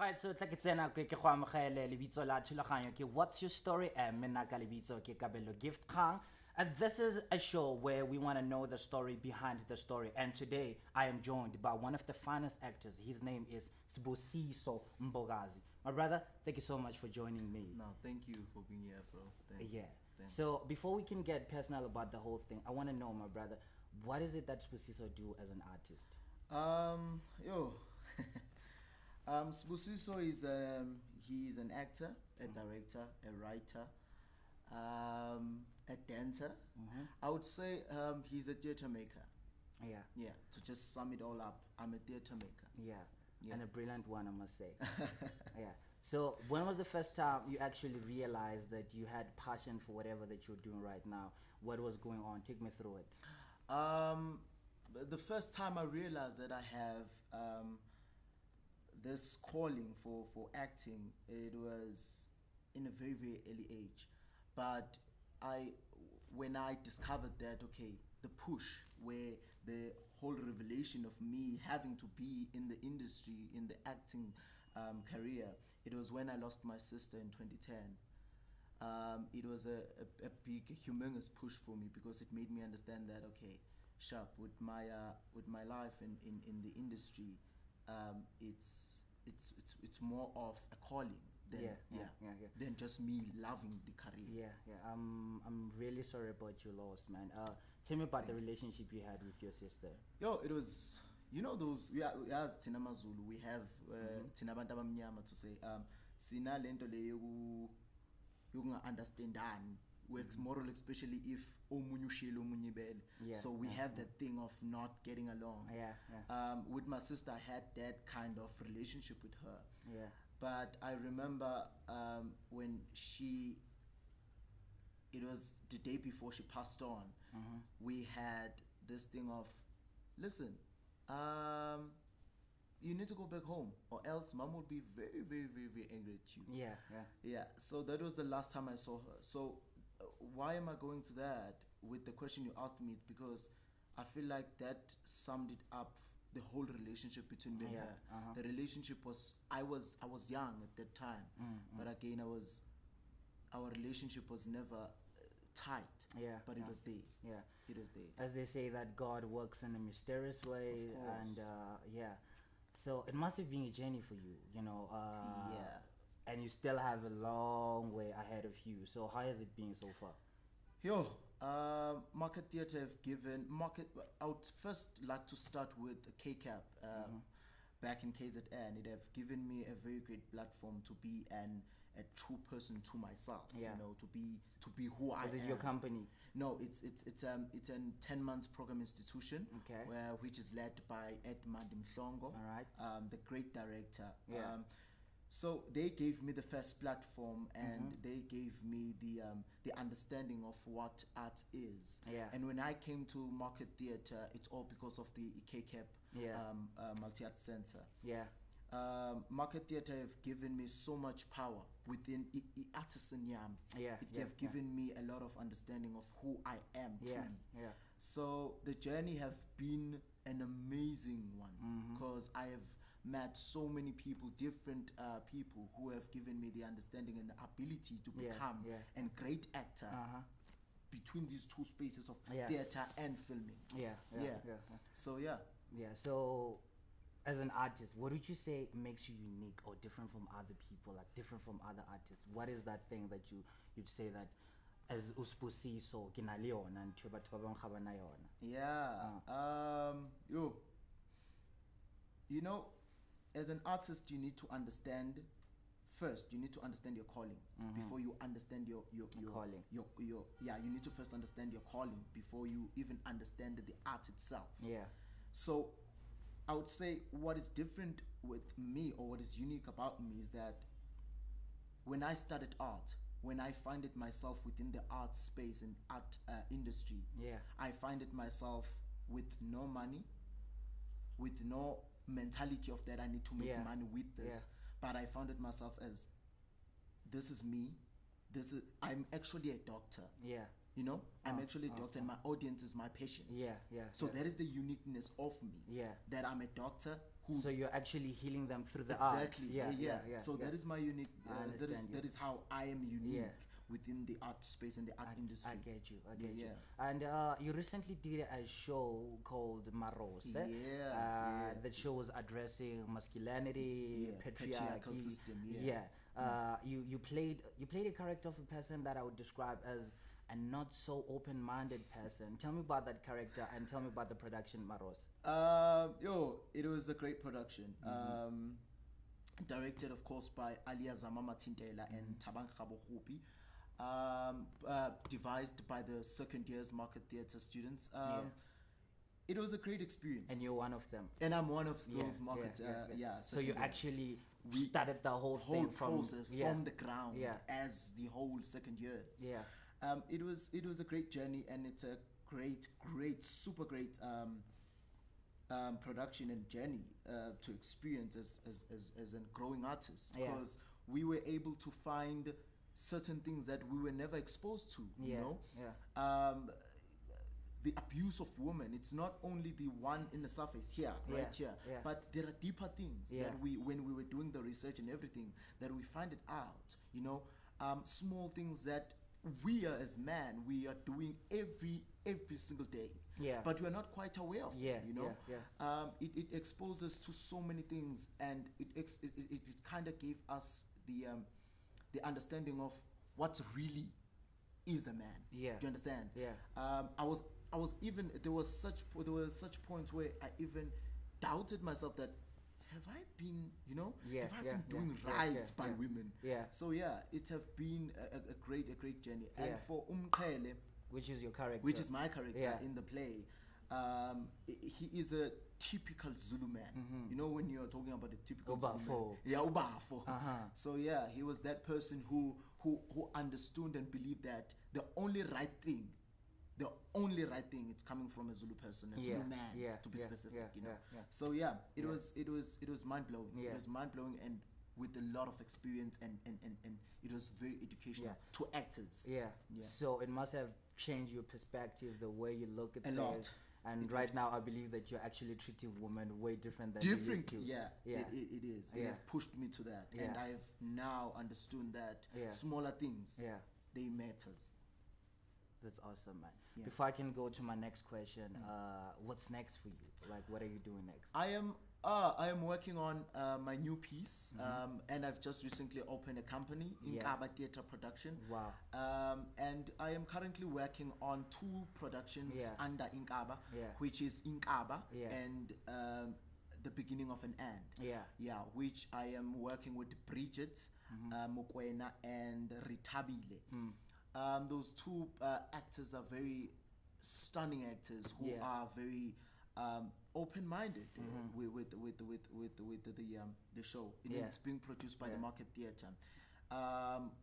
Alright, so it's like it's ke go amogele lebitso la thulaganyo ke what's your story and mina ka lebitso ke Kabelo Gift Kang. And this is a show where we want to know the story behind the story. And today I am joined by one of the finest actors. His name is Sbusiso Mbokazi. My brother, thank you so much for joining me. No, thank you for being here, bro. Thanks. Yeah. Thanks. So before we can get personal about the whole thing, I want to know, my brother, what is it that Sbusiso do as an artist? Sbusiso is he's an actor, a director, a writer, a dancer. I would say he's a theater maker. Yeah. Yeah. To just sum it all up, I'm a theater maker. Yeah. Yeah. And a brilliant one, I must say. Yeah. So when was the first time you actually realized that you had passion for whatever that you're doing right now? What was going on? Take me through it. The first time I realized that I have this calling for acting, it was in a very, very early age. But when I discovered that, okay, the push where the whole revelation of me having to be in the industry, in the acting career, it was when I lost my sister in 2010. It was a big, humongous push for me because it made me understand that, okay, sharp, with my life in the industry, it's more of a calling than than just me loving the career. Yeah. I'm really sorry about your loss, man. Tell me about the relationship you had with your sister. Yo, it was, you know, those as Tina Mazulu, we have Tina Bantu abamnyama to say sina lento le yokunga understandani. Works moral, especially if omunye ushilo omunye ibele. So we have that thing of not getting along. With my sister, I had that kind of relationship with her. Yeah. But I remember when it was the day before she passed on, we had this thing of, listen, you need to go back home or else mom would be very, very, very, very angry at you. Yeah. So that was the last time I saw her. So why am I going to that with the question you asked me? Is because I feel like that summed it up, the whole relationship between me and her. The relationship was, I was young at that time, but again, our relationship was never tight. But it was there. It was there. As they say that God works in a mysterious way, and so it must have been a journey for you, you know. And you still have a long way ahead of you. So how has it been so far? Market Theatre have given I would first like to start with KCAP back in KZN. It have given me a very great platform to be a true person to myself. You know, to be who I am. Is it your company? No, it's a 10 months program institution. Which is led by Edmund Mhlongo. All right. The great director. So they gave me the first platform, and they gave me the understanding of what art is. And when I came to Market Theatre, it's all because of the KCAP Multi-Art Center. Market Theatre have given me so much power within artisan yam. It have given me a lot of understanding of who I am truly. So the journey have been an amazing one because I have met so many people, different people who have given me the understanding and the ability to become a great actor between these two spaces of theater and filming. So as an artist, what would you say makes you unique or different from other people, like different from other artists? What is that thing that you'd say that as Sbusiso kinaleona and batho ba bang ga bana yona? You know, as an artist, you need to understand first. You need to understand your calling before you understand your calling. You need to first understand your calling before you even understand the art itself. So I would say what is different with me, or what is unique about me, is that when I started art, when I find it myself within the art space and art industry, I find it myself with no money, with no mentality of that I need to make money with this, but I found it myself as, this is me, I'm actually a doctor. You know, I'm actually a doctor, and my audience is my patients. So that is the uniqueness of me. That I'm a doctor who's so you're actually healing them through the exactly art. yeah. So that is my unique. I That is how I am unique Yeah. within the art space and the art industry. I get you. Yeah. And you recently did a show called Moroz. That show was addressing masculinity, patriarchal patriarchy. system. You played a character of a person that I would describe as a not so open-minded person. Tell me about that character and tell me about the production, Moroz. It was a great production. Directed, of course, by Alia Zamama Tintela and Tabang Khabohupi. Devised by the second year's market theatre students. It was a great experience. And you're one of them. And I'm one of those market. So you actually started the whole thing process from the ground as the whole second year. It was a great journey, and it's a great, super great production and journey to experience as a growing artist, because we were able to find certain things that we were never exposed to. You know, the abuse of women. It's not only the one in the surface here, but there are deeper things that when we were doing the research and everything, that we find it out. You know, small things that we are as men we are doing every single day, but we are not quite aware of them, you know. It exposes to so many things, and it kind of gave us the understanding of what really is a man. Do you understand? I was even there were such points where I even doubted myself that have I been, you know, have I been doing right by women? So it have been a great journey. And for Umkhele, which is your character, which is my character in the play, he is a typical Zulu man. You know, when you're talking about a typical Zulu man, Ubafo. So he was that person who understood and believed that the only right thing is coming from a Zulu person, a Zulu man, to be specific. You know. So it was mind blowing. It was mind blowing, and with a lot of experience, and it was very educational to actors. So it must have changed your perspective, the way you look at things. A lot. And right now, I believe that you're actually treating women way different than you used to. It is. It has pushed me to that, and I have now understood that smaller things they matters. That's awesome, man. Before I can go to my next question, what's next for you? Like, what are you doing next? I am working on my new piece, and I've just recently opened a company, Inkaba Theatre Production. Wow. And I am currently working on 2 productions under Inkaba, which is Inkaba and The Beginning of an End. Which I am working with Bridget, Mokwena, and Ritabile. Those 2 actors are very stunning actors who are very open-minded with the show. It's being produced by the Market Theatre.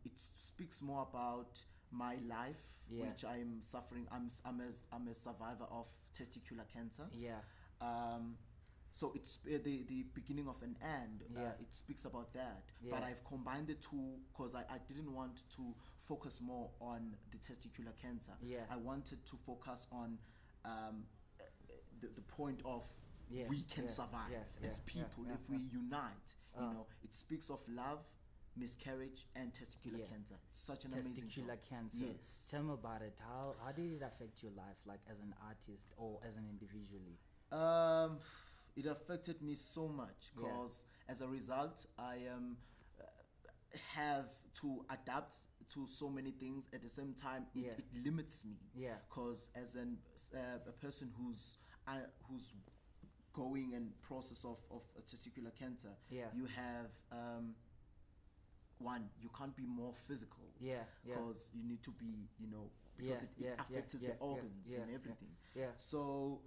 It speaks more about my life, which I'm suffering. I'm a survivor of testicular cancer. So it's the beginning of an end. It speaks about that, but I've combined the 2 because I didn't want to focus more on the testicular cancer. I wanted to focus on the point of we can survive as people if we unite. You know, it speaks of love, miscarriage, and testicular cancer. It's such an amazing show. Testicular cancer. Yes. Tell me about it. How did it affect your life, like as an artist or as an individually? It affected me so much because as a result, I have to adapt to so many things. At the same time, it limits me. Because as a person who's going in process of testicular cancer, you have one, you can't be more physical. Because you need to be, you know, because it affects the organs and everything. So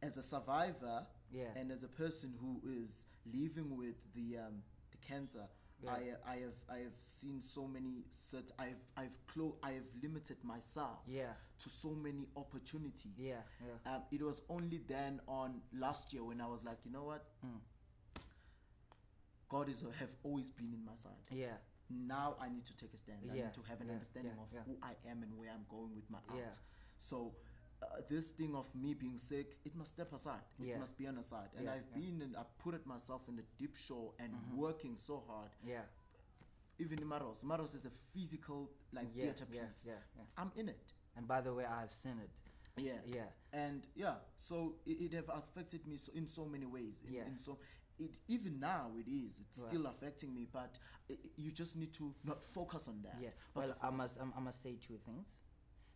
as a survivor and as a person who is living with the cancer, I have seen so many I have limited myself to so many opportunities. It was only then on last year when I was like, you know what, God have always been in my side. Now I need to take a stand. I need to have an understanding of who I am and where I'm going with my art. So this thing of me being sick, it must step aside. It must be on aside. And I've put it myself in the deep shore and working so hard. Yeah. Even in Moroz is a physical theater piece. I'm in it. And by the way, I've seen it. Yeah. And so it have affected me in so many ways. Even now it's still affecting me, but you just need to not focus on that. Yeah. Well, I must say two things.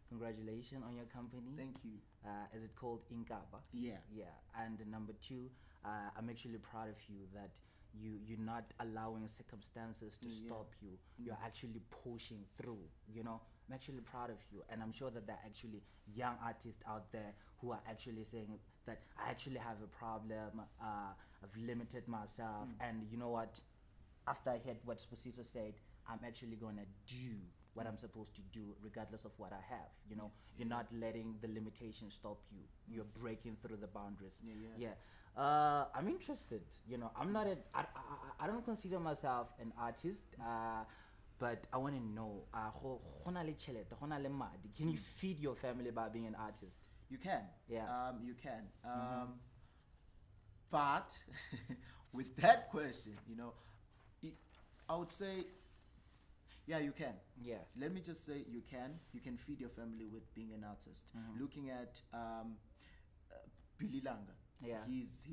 Congratulations on your company. Thank you. Is it called Inkaba? Yeah. And number two, I'm actually proud of you that you're not allowing circumstances to stop you. You're actually pushing through, I'm actually proud of you, and I'm sure that there are actually young artists out there who are actually saying that I actually have a problem, I've limited myself, and you know what, after I heard what Sbusiso said, I'm actually gonna do what I'm supposed to do regardless of what I have. You're not letting the limitations stop you. You're breaking through the boundaries. I'm interested. I'm not I don't consider myself an artist, but I want to know, can you feed your family by being an artist? You can. You can. But with that question, I would say, you can. Let me just say you can feed your family with being an artist. Looking at Billy Langa. He's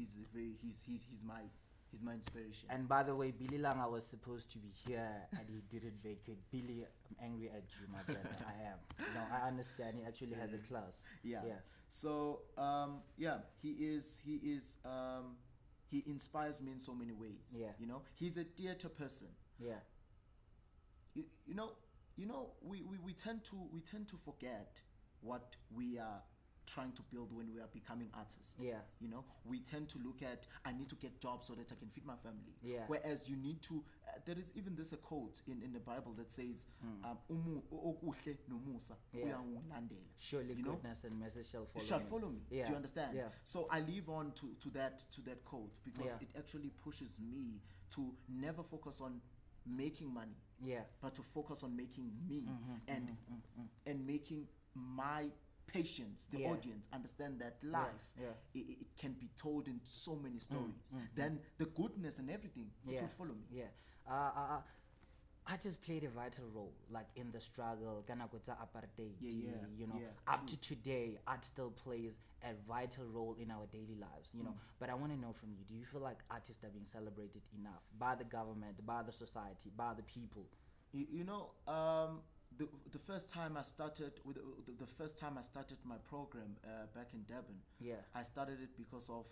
my inspiration. And by the way, Billy Langa was supposed to be here and he didn't make it. Billy, I'm angry at you, my brother. I am. I understand. He actually has a class. So he inspires me in so many ways. He's a theater person. We tend to forget what we are trying to build when we are becoming artists. We tend to look at, I need to get jobs so that I can feed my family. Whereas you need to, there is even this a quote in the Bible that says, okuhle nomusa uyangilandela. Surely goodness and mercy shall follow me. Do you understand? So I live on to that quote because it actually pushes me to never focus on making money, but to focus on making me and making my patients, the audience, understand that life it can be told in so many stories. Then the goodness and everything it will follow me. I just played a vital role, like in the struggle, apartheid. Up to today, art still plays a vital role in our daily lives. But I want to know from you: do you feel like artists are being celebrated enough by the government, by the society, by the people? The first time I started my program back in Durban, I started it because of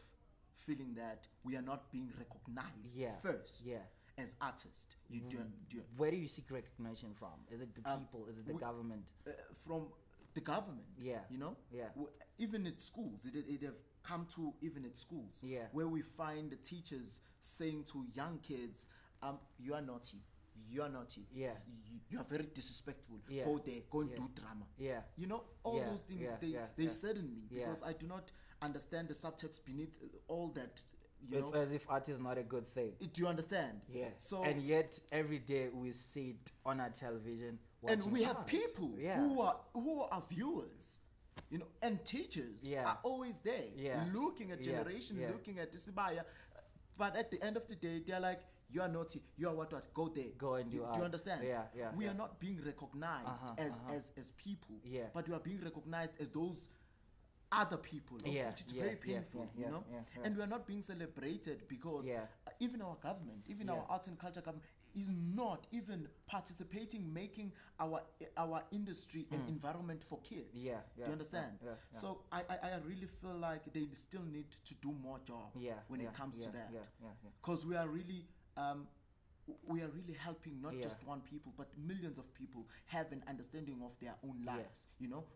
feeling that we are not being recognized first as artists. Where do you seek recognition from? Is it the people? Is it the government? From the government. Even at schools, it have come to even at schools where we find the teachers saying to young kids, "You are naughty. You are naughty. You are very disrespectful. Go there, go and do drama." All those things they sadden me because I do not understand the subtext beneath all that. It's as if art is not a good thing. Do you understand? So and yet every day we sit on our television and we have art. people who are viewers. And teachers are always there, looking at generation, looking at Isibaya. But at the end of the day, they're like, "You are naughty. You are what? Go there. Go and do art." Do you understand? We are not being recognized as people, but we are being recognized as those other people, which is very painful, And we are not being celebrated because even our government, even our arts and culture government, is not even participating, making our industry an environment for kids. Do you understand? So I really feel like they still need to do more job when it comes to that, because we are really helping not just one people but millions of people have an understanding of their own lives,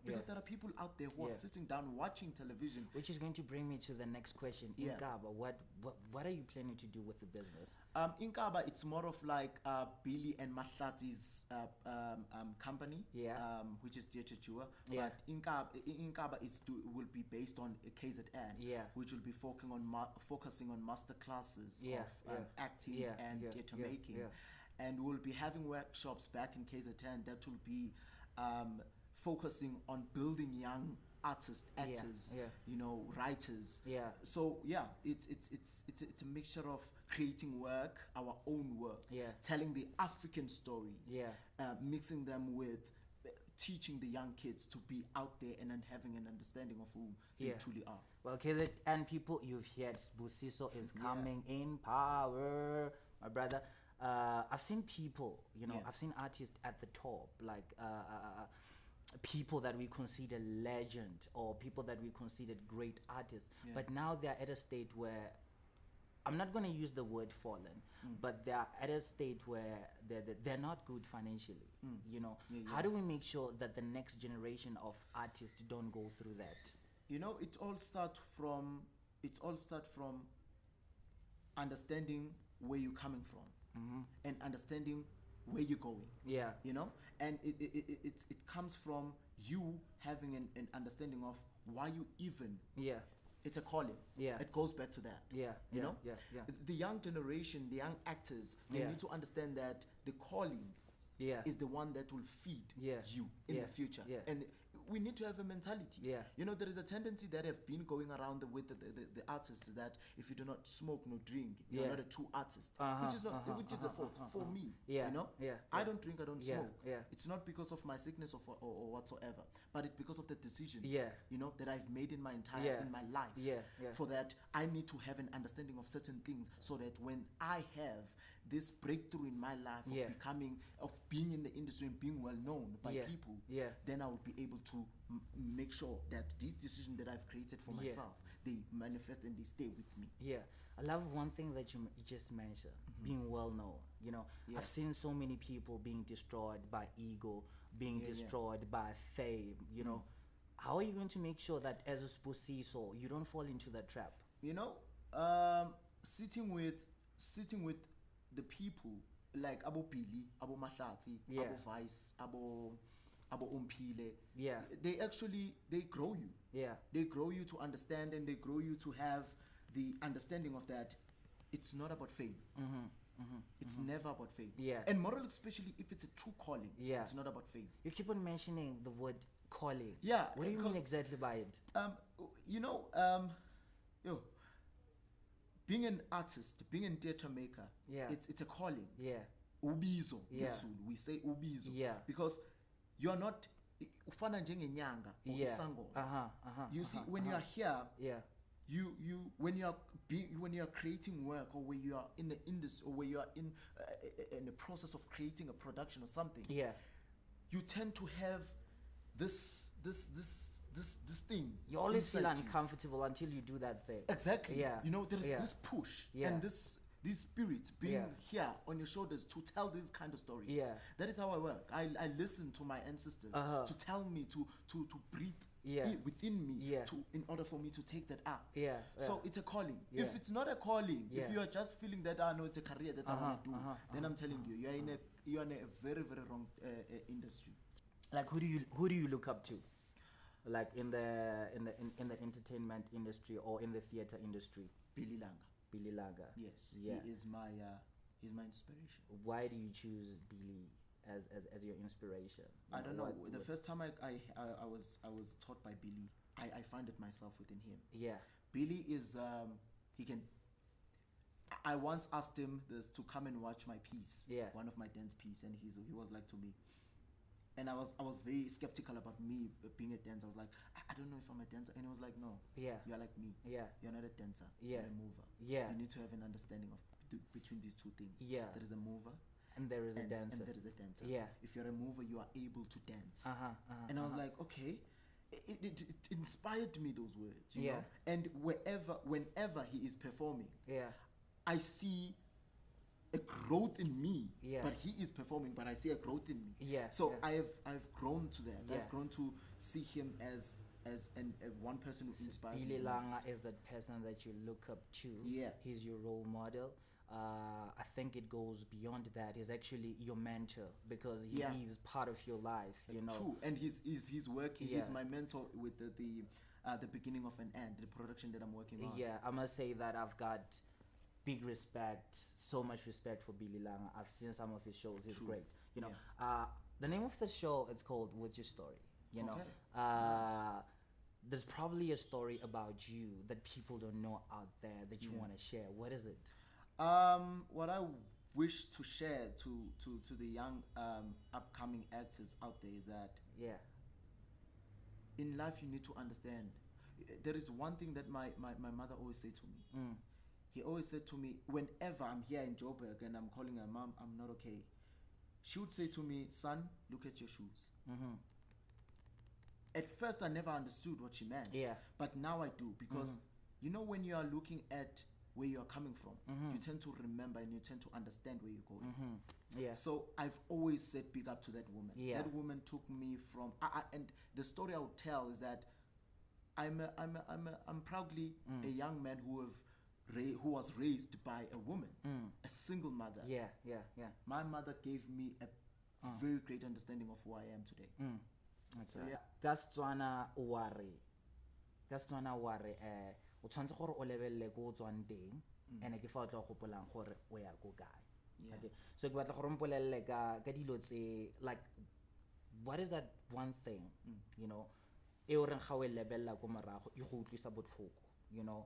because there are people out there who are sitting down watching television. Which is going to bring me to the next question. Inkaba, what are you planning to do with the business? Inkaba, it's more of like Billy and Mahlati's company, which is Testicular. But Inkaba will be based on KZN, which will be focusing on master classes of acting and theatre making. And we'll be having workshops back in KZN that will be focusing on building young artists, actors, you know, writers. So it's a mixture of creating work, our own work, telling the African stories, mixing them with teaching the young kids to be out there and then having an understanding of who they truly are. Well, Khaled and people, you've heard Sbusiso is coming in power, my brother. I've seen people, you know, I've seen artists at the top, like people that we consider legend or people that we considered great artists, but now they're at a state where I'm not going to use the word fallen, but they're at a state where they're not good financially. You know, how do we make sure that the next generation of artists don't go through that? You know, it all starts from understanding where you're coming from and understanding where you're going. You know, and it comes from you having an understanding of why you even. It's a calling. It goes back to that. You know? The young generation, the young actors, they need to understand that the calling is the one that will feed you in the future. And we need to have a mentality. You know, there is a tendency that have been going around with the artists that if you do not smoke nor drink, you're not a true artist. Which is not which is a fault for me. You know? I don't drink, I don't smoke. It's not because of my sickness or whatsoever, but it's because of the decisions you know that I've made in my entire in my life. For that I need to have an understanding of certain things so that when I have this breakthrough in my life of being in the industry and being well known by people, then I will be able to make sure that these decisions that I've created for myself, they manifest and they stay with me. I love one thing that you just mentioned, being well known. You know, I've seen so many people being destroyed by ego, being destroyed by fame. You know, how are you going to make sure that as a Sbusiso you don't fall into that trap? You know, sitting with the people like Abo Pili, Abo Mahlati, Abo Vice, Abo Umpile, they grow you. They grow you to understand and they grow you to have the understanding of that it's not about fame. It's never about fame. And moral, especially if it's a true calling, it's not about fame. You keep on mentioning the word calling. What do you mean exactly by it? You know, being an artist, being a theater maker, it's a calling. Ubizo, we say ubizo, because you're not ufana njengenyanga or isangoma. You see, when you are here, you when you are creating work, or when you are in the industry, or when you are in the process of creating a production or something, you tend to have this thing. You always feel uncomfortable until you do that thing. Exactly. You know, there is this push and this spirit being here on your shoulders to tell these kind of stories. That is how I work. I listen to my ancestors to tell me to breathe within me in order for me to take that out. So it's a calling. If it's not a calling, if you are just feeling that no, it's a career that I want to do, then I'm telling you, you're in a very, very wrong industry. Like who do you look up to, like in the entertainment industry or in the theater industry? Billy Langa. Yes, he is he's my inspiration. Why do you choose Billy as your inspiration? I don't know. The first time I was taught by Billy, I find it myself within him. Billy is he can. I once asked him to come and watch my piece, one of my dance piece, and he was like to me. And I was very skeptical about me being a dancer. I was like, I don't know if I'm a dancer. And he was like, no, you're like me. You're not a dancer. You're a mover. You need to have an understanding of between these two things. There is a mover. And there is a dancer. And there is a dancer. If you're a mover, you are able to dance. And I was like, okay. It inspired me, those words. You know? And whenever he is performing, I see a growth in me, but he is performing, but I see a growth in me. So I've grown to that. I've grown to see him as one person who inspires me. Billy Langa is that person that you look up to. He's your role model. I think it goes beyond that. He's actually your mentor because he's part of your life. You know. True, and he's working. He's my mentor with the beginning of an end, the production that I'm working on. I must say that I've got big respect, so much respect for Billy Langa. I've seen some of his shows. He's great. You know, the name of the show, it's called What's Your Story? You know, there's probably a story about you that people don't know out there that you want to share. What is it? What I wish to share to the young upcoming actors out there is that in life you need to understand. There is one thing that my mother always said to me. He always said to me, whenever I'm here in Joburg and I'm calling her mom, I'm not okay. She would say to me, son, look at your shoes. At first, I never understood what she meant. But now I do, because you know, when you are looking at where you are coming from, you tend to remember and you tend to understand where you're going. So I've always said big up to that woman. That woman took me from, and the story I would tell is that I'm proudly a young man who was raised by a woman, a single mother. My mother gave me a very great understanding of who I am today. So Gastswana ware o tshwantse gore o lebelele go tswang teng ene ke fa o tla gopolang gore o ya go kae. Okay, so ke batla gore mpolelle ka dilo tse, like, what is that one thing, you know, e o reng ga o lebella go morago e go utlwisa botlhoko, you know,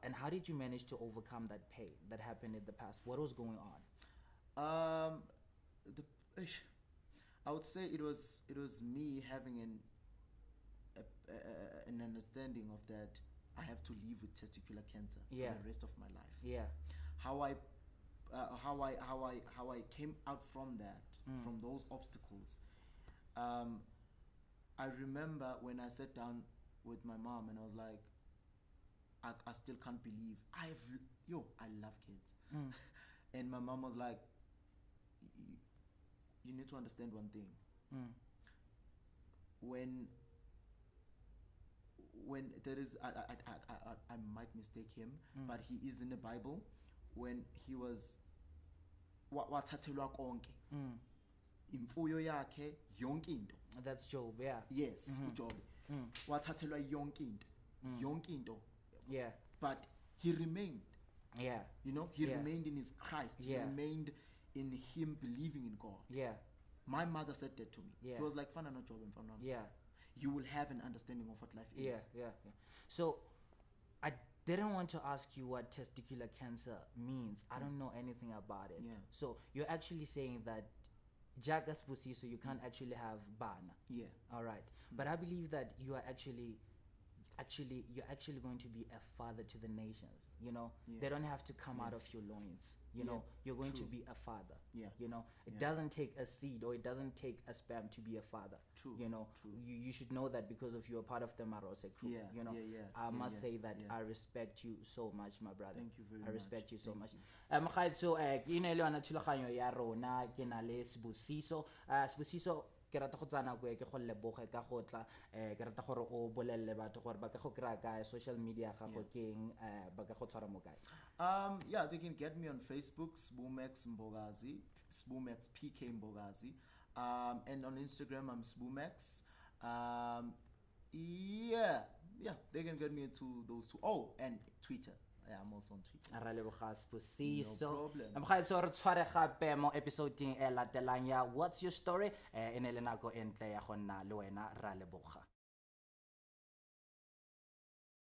and how did you manage to overcome that pain that happened in the past? What was going on? I would say it was me having an understanding of that I have to live with testicular cancer for the rest of my life. How I came out from that, from those obstacles. I remember when I sat down with my mom and I was like, I still can't believe I love kids. And my mom was like, you need to understand one thing. When there is, I might mistake him, but he is in the Bible. When he was wathathelwa konke, imfuyo yakhe yonke into. That's Job, Yes, Job. Wathathelwa yonke into. But he remained. You know, he remained in his Christ. He remained in him believing in God. My mother said that to me. He was like, "Fana no Job and fana." You will have an understanding of what life is. So I didn't want to ask you what testicular cancer means. I don't know anything about it. So you're actually saying that Jaga Sbusiso, you can't actually have bana. All right. But I believe that you are actually going to be a father to the nations. You know, they don't have to come out of your loins. You know, you're going to be a father. You know, it doesn't take a seed or it doesn't take a sperm to be a father. You know, you should know that because of you are part of the Moroz crew. You know, I must say that I respect you so much, my brother. Thank you very much. I respect you so much. So ke ne le ona thulaganyo ya rona ke na le Sbusiso. Sbusiso ke rata go tsana go ke go leboge ka go tla ke rata gore o bolelle batho gore ba ka go kry ka social media ga go keng ba ka go tshwara mo kae. They can get me on Facebook, Mbokazi, Sbumex PK Mbokazi, and on Instagram I'm Sbumex. They can get me to those two. Oh, and Twitter. I'm also on Twitter. Ra leboga Sbusiso. No problem. Mbokazi re tshware gape mo episode e latelang ya What's Your Story, ene le nako entle ya go nna le wena. Ra leboga.